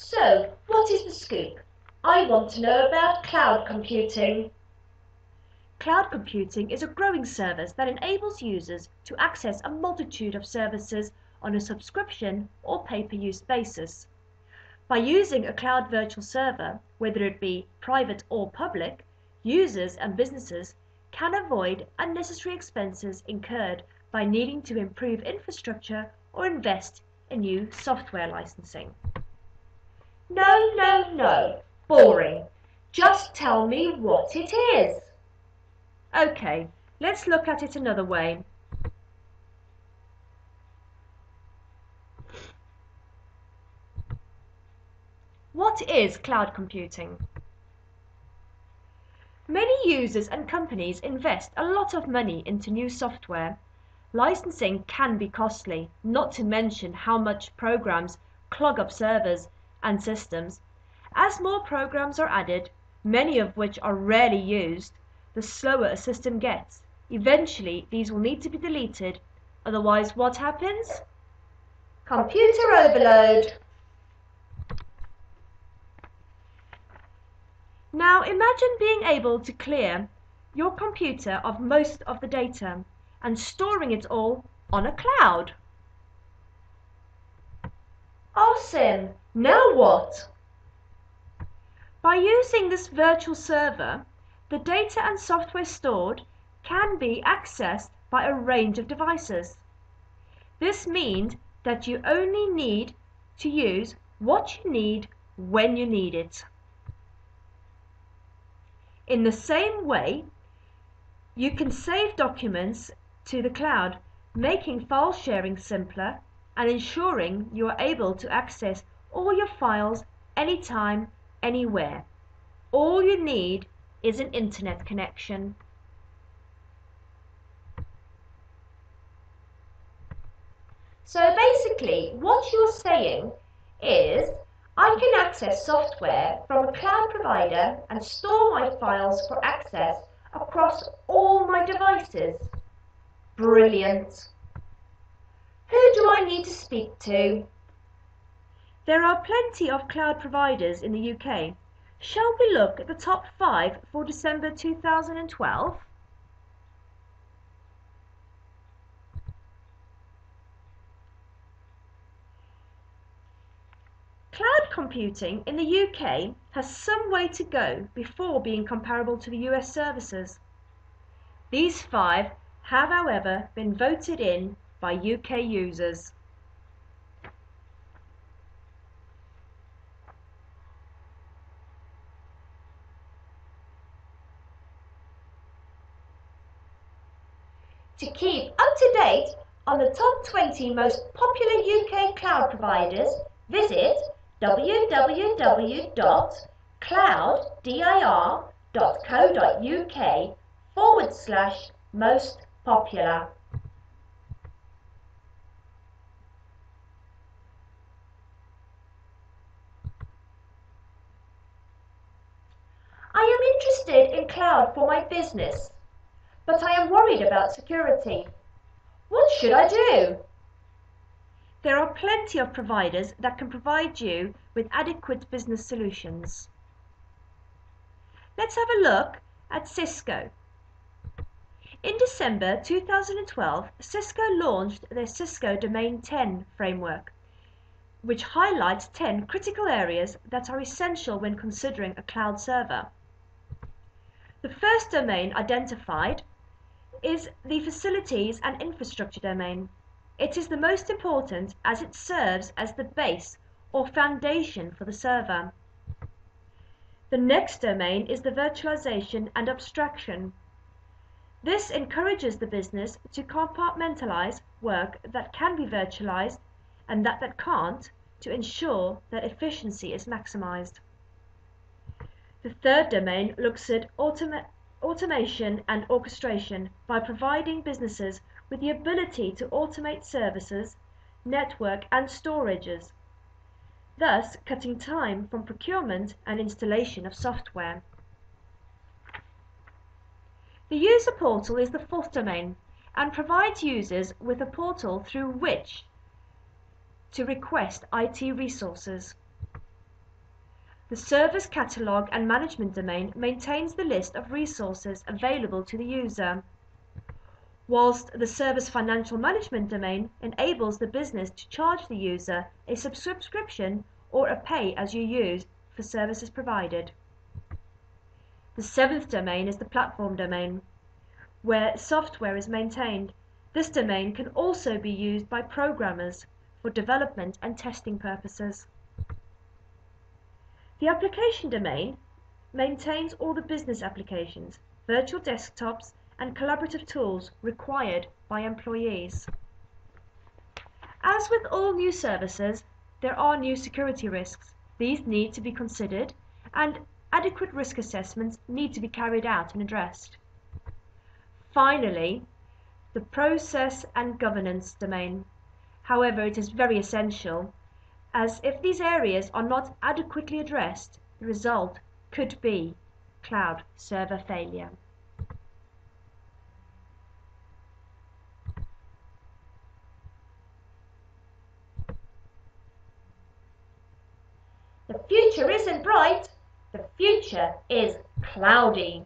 So, what is the scoop? I want to know about cloud computing. Cloud computing is a growing service that enables users to access a multitude of services on a subscription or pay-per-use basis. By using a cloud virtual server, whether it be private or public, users and businesses can avoid unnecessary expenses incurred by needing to improve infrastructure or invest in new software licensing. No. Boring. Just tell me what it is. Okay, let's look at it another way. What is cloud computing? Many users and companies invest a lot of money into new software. Licensing can be costly, not to mention how much programs clog up servers and systems. As more programs are added, many of which are rarely used, the slower a system gets. Eventually, these will need to be deleted. Otherwise, what happens? Computer overload. Now imagine being able to clear your computer of most of the data and storing it all on a cloud. Awesome. Now what? By using this virtual server, the data and software stored can be accessed by a range of devices. This means that you only need to use what you need when you need it. In the same way, you can save documents to the cloud, making file sharing simpler and ensuring you are able to access all your files anytime, anywhere. All you need is an internet connection. So basically, what you're saying is I can access software from a cloud provider and store my files for access across all my devices. Brilliant. Who do I need to speak to? There are plenty of cloud providers in the UK. Shall we look at the top 5 for December 2012? Cloud computing in the UK has some way to go before being comparable to the US services. These 5 have, however, been voted in by UK users. To keep up to date on the top 20 most popular UK cloud providers, visit www.clouddir.co.uk/most popular. I am interested in cloud for my business, but I am worried about security. What should I do? There are plenty of providers that can provide you with adequate business solutions. Let's have a look at Cisco. In December 2012, Cisco launched their Cisco Domain 10 framework, which highlights 10 critical areas that are essential when considering a cloud server. The first domain identified is the facilities and infrastructure domain. It is the most important as it serves as the base or foundation for the server. The next domain is the virtualization and abstraction. This encourages the business to compartmentalize work that can be virtualized and that can't, to ensure that efficiency is maximized. The third domain looks at automation and orchestration by providing businesses with the ability to automate services, network and storages, thus cutting time from procurement and installation of software. The user portal is the fourth domain and provides users with a portal through which to request IT resources. The service catalog and management domain maintains the list of resources available to the user, whilst the service financial management domain enables the business to charge the user a subscription or a pay-as-you-use for services provided. The seventh domain is the platform domain, where software is maintained. This domain can also be used by programmers for development and testing purposes. The application domain maintains all the business applications, virtual desktops, and collaborative tools required by employees. As with all new services, there are new security risks. These need to be considered, and adequate risk assessments need to be carried out and addressed. Finally, the process and governance domain. However, it is very essential, as if these areas are not adequately addressed, the result could be cloud server failure. The future isn't bright, the future is cloudy.